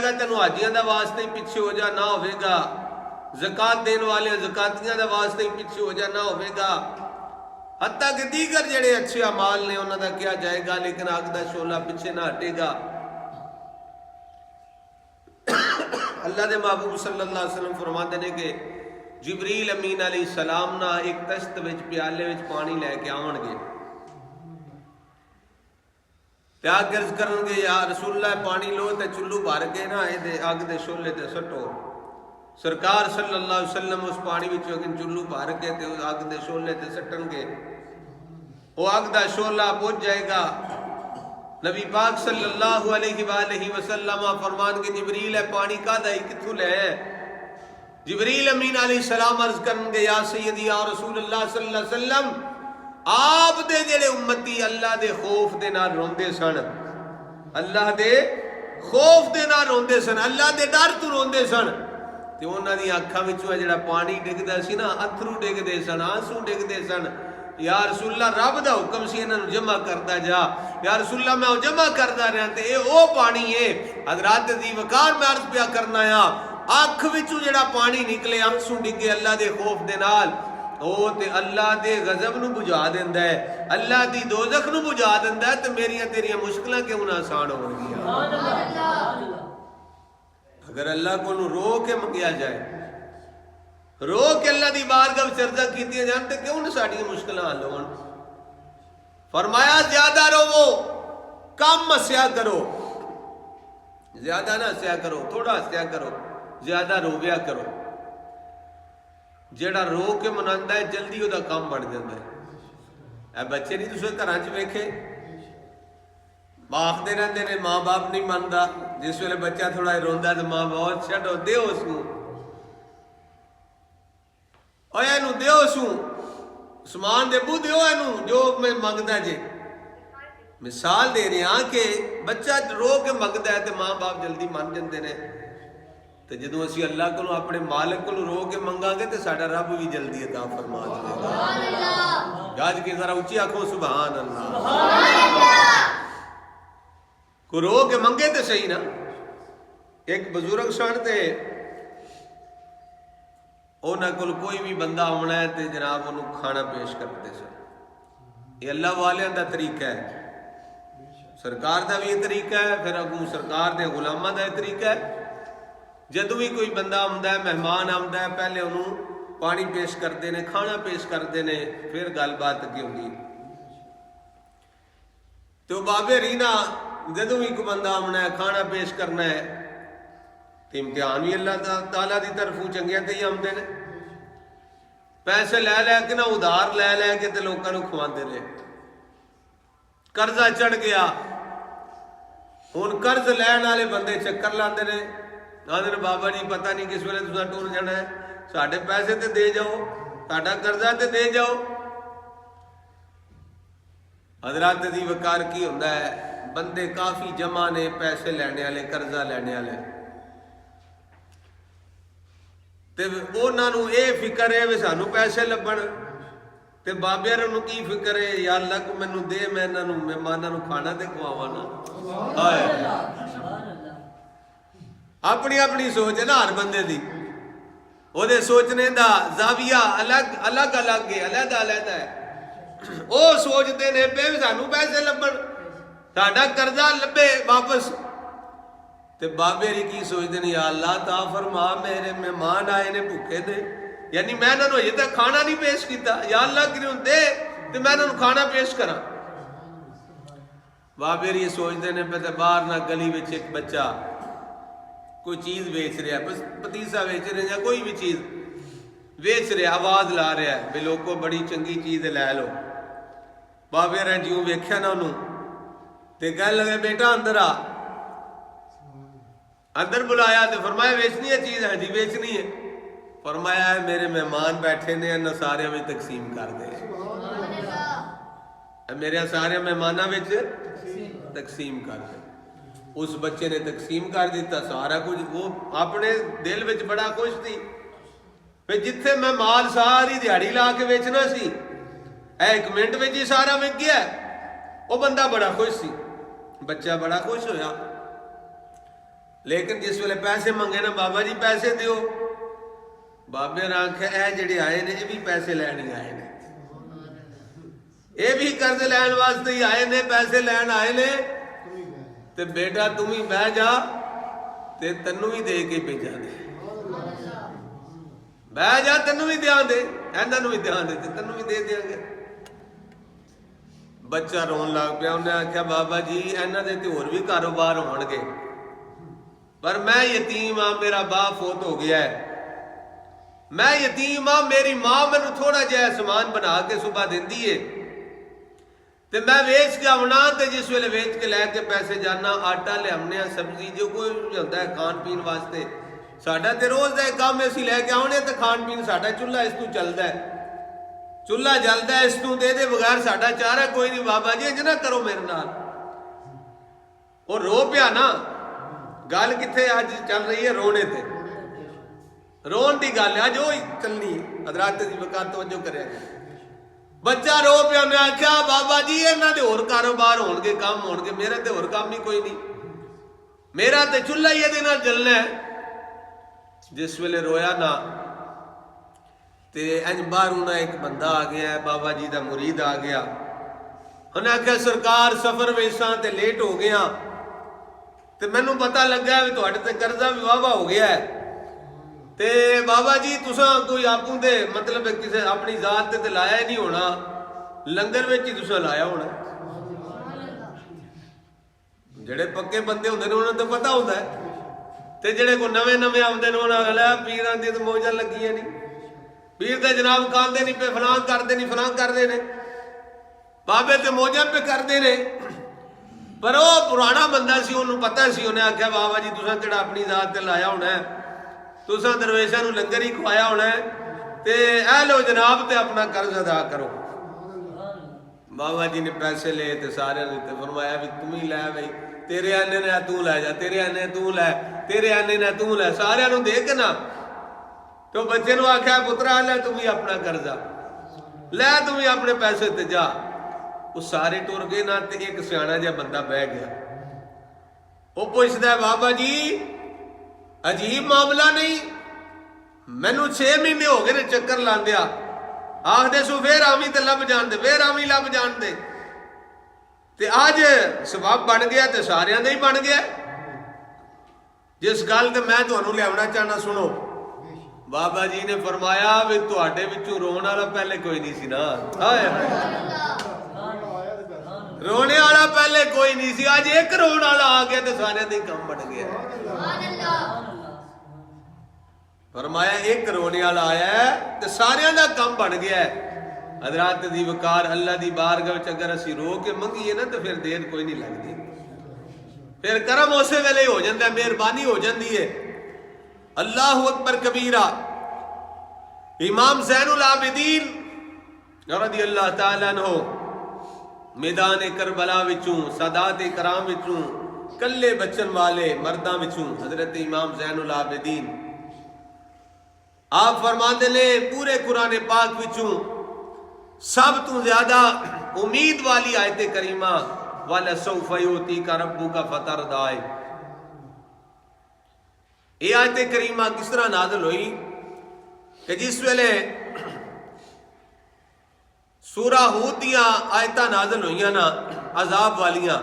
تینوں حاجیاں دا واسطے ہی پیچھے ہو جا نہ ہوئے گا، زکات دین والے زکاتیاں دا واسطے ہی پیچھے ہو جا نہ ہوئے گا، حتیٰ کہ دیگر جڑے اچھے اعمال نے انہاں دا کیا جائے گا، لیکن اگ دا شعلہ پیچھے نہ ہٹے گا۔ اللہ دے محبوب صلی اللہ علیہ وسلم فرماتے ہیں کہ جبریل امین علیہ السلام نا ایک تشت وچ پیالے وچ پانی لے کے آون گے تے آگ عرض کرن گے یا رسول اللہ پانی لو تے چلو بھر کے نا اے اگ دے شعلے تے سٹو۔ سرکار صلی اللہ علیہ وسلم اس پانی وچ چلو بھر کے تے اگ دے شعلے تے سٹن گے، وہ اگ دا شعلہ بجھ جائے گا۔ نبی پاک صلی اللہ علیہ وآلہ وسلم فرمان کے جبریل ہے پانی کا دائی کتھوں لے ہے؟ جبریل امین علیہ السلام عرض کرن گے یا سیدی یا رسول اللہ صلی اللہ علیہ وسلم آپ دے جڑے امتی اللہ دے خوف دے نال روندے سن، اللہ دے خوف دے نال روندے سن، اللہ دے ڈر تو روندے سن، تے انہاں دی اکھاں وچوں جڑا پانی ڈگدا سی نا اتھرو ڈگدے سن، آنسو ڈگدے سن۔ یا رسول اللہ رب دا حکم سی انہاں نوں جمع کردا جا، یا رسول اللہ میں جمع کردا رہا تے اے او پانی ہے۔ حضرات دی وقار میں عرض پیا کرنا ہے اکھ وچوں جڑا پانی نکلے آنسو ڈگے اللہ دے خوف دے نال، او تے اللہ دے غضب نو بجھا دیندا ہے، اللہ دی دوزخ نو بجھا دیندا ہے، تے میریاں تیریاں مشکلاں کیوں نہ آسان ہون گیاں۔ اگر اللہ کو رو کے منگیا جائے، رو کے اللہ دی بارگاہ وچ عرضاں کیتیاں جان تے کیوں نہ ساڈیاں مشکلاں حل ہون۔ فرمایا زیادہ رو کم ہسیا کرو، زیادہ نہ ہسیا کرو، تھوڑا ہسیا کرو، زیادہ رویا کرو۔ جیڑا رو کے مناندا ہے جلدی وہ کام بن جاتا ہے۔ اے بچے نہیں تسے گھراں چ ویکھے آکھدے رہندے نے ماں باپ نہیں مندا، جس ویلے بچہ تھوڑا روندا تے ماں باپ چھڈو دیو اس نوں، اوے اینوں دیو سوں سامان دے بو دیو اینوں جو میں منگدا جے۔ مثال دے رہے ہاں کہ بچہ رو کے منگدا ہے تے ماں باپ جلدی من جاندے نے، تے جدوں اسی اللہ کو اپنے مالک کو رو کے منگاں گے تے ساڈا رب بھی جلدی عطا فرما دے گا۔ سبحان اللہ، گاج کے ذرا اونچی آکھو سبحان اللہ، سبحان اللہ۔ کو رو کے منگے تے صحیح نا۔ ایک بزرگ سن تے انہاں کول کوئی بھی بندہ آنا ہے تے جناب انہوں کھانا پیش کرتے سن۔ یہ اللہ والیاں دا طریقہ ہے، سرکار دا بھی یہ طریقہ ہے، پھر اگوں سرکار دے غلاماں دا یہ طریقہ ہے۔ جدوں بھی کوئی بندہ آمدا ہے، مہمان آمدا ہے، پہلے انہوں پانی پیش کرتے نے، کھانا پیش کرتے نے، پھر گل بات اگے ہوندی۔ تو بابے رینا جدوں بھی کوئی بندہ آمنا ہے، کھانا پیش کرنا ہے، تے امتحان بھی اللہ تعالیٰ دی طرفوں چنگیاں تے ہی آمدے نے۔ پیسے لے لے کے نہ ادھار لے لے کے تے لوکاں نوں کھواندے نے۔ قرضہ چڑھ گیا، ہن قرض لین والے بندے چکر لاندے نے، آندے نے بابا جی پتہ نہیں کس ویلے تساں ٹر جانا ہے، ساڈے پیسے تے دے جاؤ، ساڈا قرضہ تے دے جاؤ۔ حضرات دی وقار کی ہوندا ہے، بندے کافی جمع نے پیسے لینے والے، قرضہ لینے والے، تے انہاں نوں اے فکر ہے وی سانوں پیسے لبن، تے بابے نوں کی فکر ہے یا اللہ کو مینوں دے میں انہاں نوں مہماناں نوں کھانا تے کھواواں نا۔ اپنی اپنی سوچ ہے نا ہر بندے دی، وہ دے سوچنے دا زاویہ الگ الگ الگ ہے، علیحدہ علیحدہ ہے۔ وہ سوچتے نے پہ سانوں پیسے لبن، ساڈا قرضہ لبے واپس، تے بابے ری کی سوچتے ہیں یا اللہ تا فرما میرے مہمان آئے نے بھوکے نے، یعنی میں انہوں نے اجے تک کھانا نہیں پیش کیتا، یا اللہ کیوں دے تے میں انہوں کھانا پیش کراں۔ بابے ری سوچتے ہیں پہ باہر نہ گلی وچ ایک بچہ کوئی چیز بیچ رہا ہے، بس پتیسا بیچ رہے ہیں یا کوئی بھی چیز بیچ رہا، آواز لا رہا ہے بھی لوگوں بڑی چنگی چیز لے لو۔ بابے نے جیوں ویکھیا نا انہوں تے کہنے لگے بیٹا اندر آ، اندر بلایا تے فرمایا بیچنی ہے چیز؟ ہے جی بیچنی ہے۔ فرمایا ہے میرے مہمان بیٹھے نے انہاں سارے میں تقسیم کر دے، میرے سارے مہماناں وچ تقسیم کر دے۔ اس بچے نے تقسیم کر دیتا سارا کچھ، وہ اپنے دل وچ بڑا خوش تھی، پھر جتھے میں مال ساری دیہڑی لا کے بیچنا سی اے ایک منٹ وچ ہی سارا وک گیا، وہ بندہ بڑا خوش سی، بچہ بڑا خوش ہویا۔ لیکن جس ویلے پیسے منگے نا بابا جی پیسے دیو، بابے نے آخیا اے جڑے آئے نے یہ بھی پیسے لین ہی آئے نے، یہ بھی قرض لین واسطے ہی آئے نے، پیسے لین آئے نے، تے بیٹا تم ہی بہ جا تے تینوں بھی دے کے بھیجا دے، بہ جا تینوں بھی دیا دے، انہوں بھی دیا دے تے تینوں بھی دے دیا گے۔ بچہ رون لگ پیا، انہیں آخیا بابا جی انہوں دے تے اور بھی کاروبار ہون گے، پر میں یتیم ہاں، میرا باپ فوت ہو گیا ہے، میں یتیم ہاں، میری ماں مینوں تھوڑا جہا سامان بنا کے صبح دیندی ہے تے میں ویچ کے آنا، تے جس ویلے ویچ کے لے کے پیسے جانا، آٹا لے آنے، سبزی جو کوئی ہوتا ہے کھان پین واسطے، ساڈا تے روز دا کام اسی لے کے آنے تے کھان پین ساڈا چولہا اس تو چلدا ہے، چولہا جلدا ہے اس تو دے بغیر ساڈا چارہ کوئی نہیں۔ بابا جی انج نہ کرو میرے نال، وہ رو پیا نا، گل کتنے اج چل رہی ہے رونے تے، رون دی گل ہے اج وہی چلنی ہے، حضرات دی وقت توجہ کرے۔ بچہ رو پیا، انہیں آخیا بابا جی انہوں دے اور کاروبار ہون گے، کام ہون گے، میرا تے اور کام ہی کوئی نہیں، میرا تے چولہا ہی یہ جلنا ہے۔ جس ویلے رویا نا تے انج باہر ہونا ایک بندہ آ گیا ہے، بابا جی دا مرید آ گیا، انہیں آخیا سرکار سفر ویساں تے لیٹ ہو گیا تے مینوں پتہ لگا ہے تواڈے تے قرضہ بھی واہ ہو گیا ہے، تے بابا جی تساں کوئی آپوں تے مطلب کسی اپنی ذات تے لایا ہی نہیں ہونا، لنگر وچ ہی تساں لایا ہونا۔ جڑے پکے بندے ہوندے نے انہاں تے پتہ ہوندا ہے، تے جڑے کو نویں نویں آندے نے انہاں گلا پیراں دی تے موجاں لگیاں نہیں، پیر تے جناب کھاندے نہیں پہ فلاں کردے نہیں فلاں کردے نے، بابے تے موجاں پہ کردے نے، پر وہ پرانا بندہ سی، انہوں پتہ سی، انہیں آخیا بابا جی تساں کہڑا اپنی ذات تے لایا ہونا ہے، تساں درویشاں نوں لنگر ہی کھوایا ہونا ہے، تے اے لو جناب تے اپنا قرض ادا کرو۔ بابا جی نے پیسے لے تے سارے تے فرمایا بھی تم ہی لے بھائی، تیرے آنے نے تو لے جا، تیرے آنے تو لے، تیرے آنے نے تو لے، سارے نوں دے کے نا، تو بچے نوں آخیا پترا لے تم ہی اپنا قرضہ لے، تم ہی اپنے پیسے تے جا۔ وہ سارے ٹر گئے نا، تے ایک سیاںا جہا بندہ بہ گیا، وہ پوچھتا ہے بابا جی عجیب معاملہ نہیں، مینوں 6 مہینے ہو گئے نے چکر لاندیا، آخدے سو پھر آویں تے لب جان دے، پھر آویں لب جان دے، تے آج سبب بن گیا تے ساریاں دے ہی بن گیا۔ جس گل تے میں تانوں لیاونا چاہنا سنو، بابا جی نے فرمایا بھی تواڈے وچوں رون والا پہلے کوئی نہیں سی نا، رونے والا پہلے کوئی نہیں سی، آج ایک رون والا آ گیا تے سارے دے کم بن گیا۔ فرمایا ایک رونے والا آیا ہے تے سارے دا کم بن گیا ہے۔ حضرات دی وقار اللہ دی بارگاہ وچ اگر اسی رو کے منگیے نا تو پھر دیر کوئی نہیں لگتی، پھر کرم اسی ویلے ہو جاتا ہے، مہربانی ہو جاتی ہے۔ اللہ اکبر کبیرہ۔ امام زین العابدین رضی اللہ تعالیٰ عنہ میدان کربلا وچوں، سادات کرام وچوں، کلے بچن والے مرداں وچوں حضرت امام زین العابدین آپ فرماندے نے پورے قرآن پاک وچوں سب تو زیادہ امید والی آیت کریمہ وَلَسَوْفَ يُؤْتِيكَ رَبُّكَ فَتَرْضَىٰ، یہ آیت کریمہ کس طرح نازل ہوئی کہ جس ویلے سورہ ہود دیاں آیتاں نازل ہوئیاں نا عذاب والیاں،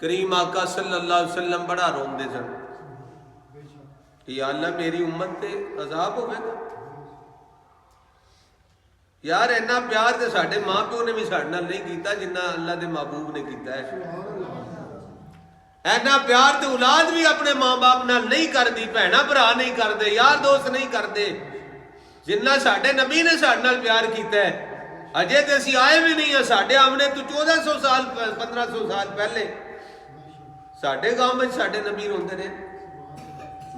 کریم آقا صلی اللہ علیہ وسلم بڑا روندے سن کہ یا اللہ میری امت تے عذاب ہوئے گا، یار اینا پیار تے ساڈے ماں پیو نے بھی ساڈے نال نہیں کیتا جنہ اللہ دے محبوب نے کیتا ہے، اینا پیار تے اولاد بھی اپنے ماں باپ نال نہیں کردی، بہنا بھرا نہیں کردے، یار دوست نہیں کردے جنہ ساڈے نبی نے ساڈے نال پیار کیتا ہے۔ اجے تے اسی آئے بھی نہیں ہیں، ساڈے آمنے تو 1400 سال 1500 سال پہلے ساڈے گاؤں میں ساڈے نبی روندے نے،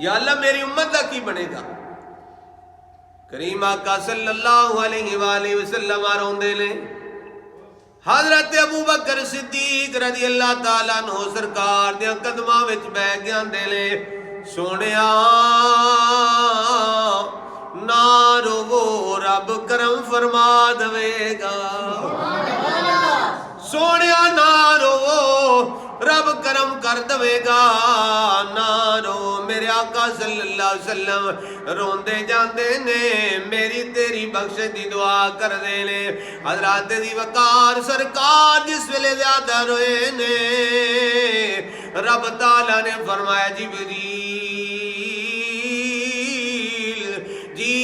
یا اللہ میری امت دا کی بنے گا؟ کریم آقا صلی اللہ علیہ وآلہ وسلم روندے نے۔ حضرت ابو بکر صدیق رضی اللہ تعالیٰ عنہ سرکار دے قدماں وچ بیٹھ کے آندے نے سونیا نہ رو رب کرم فرما دے گا، سونیا نہ رو رب کرم کر دے گا نہ رو میرے آقا صلی اللہ علیہ وسلم روندے جاندے نے میری تیری بخش دی دعا کر دے نے حضرات دی وقار سرکار جس ویلے زیادہ روئے نے رب تعالیٰ نے فرمایا جی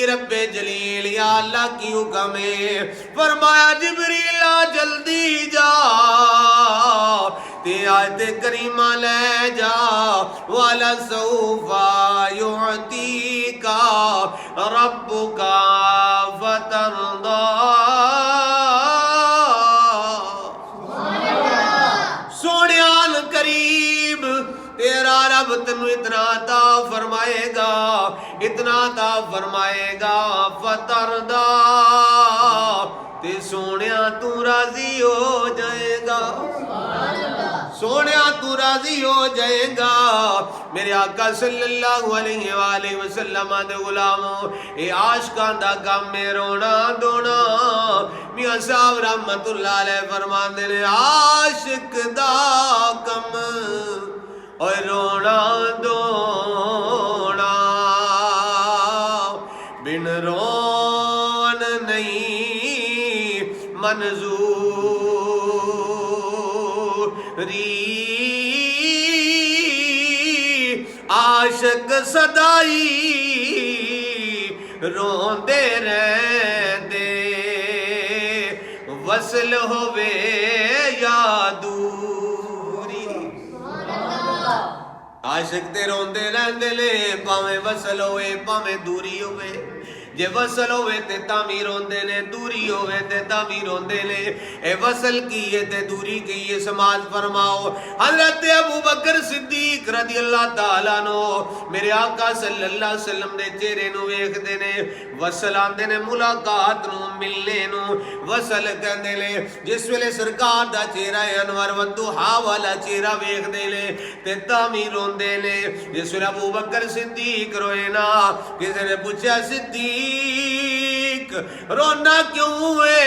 رب جلیل یا اللہ کی حکم ہے فرمایا جبریل جلدی جا تے آیت کریمہ لے جا وَلَسَوْفَ يُعْتِيكَ رَبُّكَ فَتَرْضَى سونیان قریب تیرا رب تنو اتنا عطا فرمائے گا اتنا عطا فرمائے گا فترضا تے سونیا تو راضی ہو جائے گا سونیا تو راضی ہو جائے گا میرے آقا صلی اللہ علیہ وآلہ وسلم دے غلاموں اے عاشقان دا کام میں رونا دونا میاں صاحب رحمت اللہ علیہ فرمان دے نے عاشق دا کم اور رونا دونا بن رون نہیں منظوری عاشق صدائی روندے رہندے وصل ہووے یا دوری عاشق تے روندے رہندے لے پاویں وصل ہوئے پاویں دوری ہوئے جے وصل ہوئے تے تعمیر ہوندے نے دوری ہوئے تے تعمیر ہوندے نے اے وصل کیے تے دوری کیے سماج فرماؤ حضرت ابو بکر صدیق رضی اللہ تعالیٰ عنہ میرے آقا صلی اللہ علیہ وسلم دے چہرے نو ویکھ دے نے وصل آندے نے ملاقات نو ملنے نو وصل کہندے نے جس ویلے سرکار دا چہرہ انور والضحا والا چہرہ ویکھ دے نے تے تعمیر ہوندے نے جس ویلے ابو بکر صدیق روئے نا کسی نے پوچھا صدیق رونا کیوں ہوئے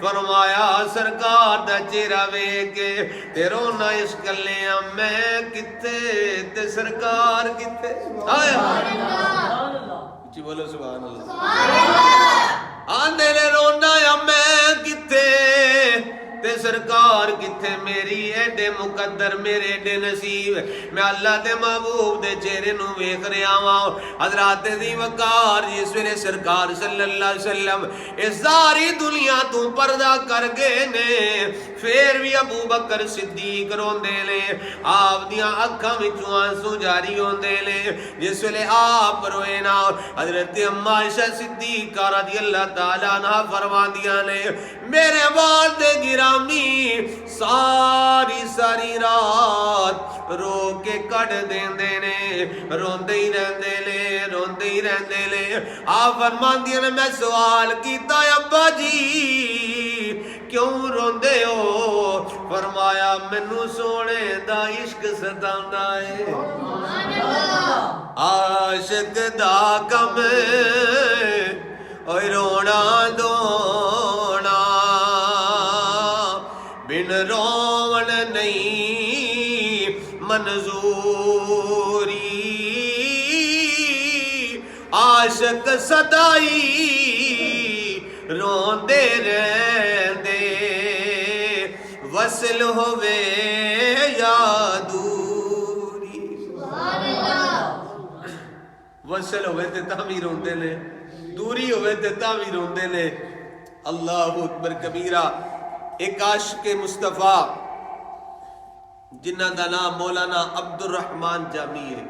فرمایا سرکار دا چہرہ ویکھے تے رونا اس گلے میں کتے تے سرکار کتے جی بولو سبحان اللہ آندے نے رونا میں کتے تے سرکار کتے میری ایڈے مقدر میرے ایڈے نصیب میں اللہ دے محبوب دے چہرے نو ویکھ رہا ہوں حضرات دی وقار جس ویلے سرکار صلی اللہ علیہ وسلم اس ساری دنیا تو پردہ کر گئے نے پھر بھی ابو بکر صدیق روندے نے آپ دیاں اکھاں وچوں آنسو جاری ہوندے نے جس ویلے آپ روئے نا حضرت اما عائشہ صدیقہ رضی اللہ تعالیٰ عنہ فرماندیاں نے میرے والد گرامی ساری رات رو کے کٹ دیندے نے روندے ہی رہندے نے آپ فرماندیاں نے میں سوال کیتا ابا جی کیوں روندے ہو فرمایا مینوں سونے دا عشق ستاندا ہے عاشق دا کم اوے رونا دونا بن رون نہیں منظوری عاشق صدائی روندے رہندے وصل ہووے یا دوری وصل ہوئے تے تعمیر ہوندے نے دوری ہوئے تے تعمیر ہوندے نے اللہ اکبر کبیرہ ایک عاشق مصطفیٰ جنہ دا نام مولانا عبد الرحمن جامی ہے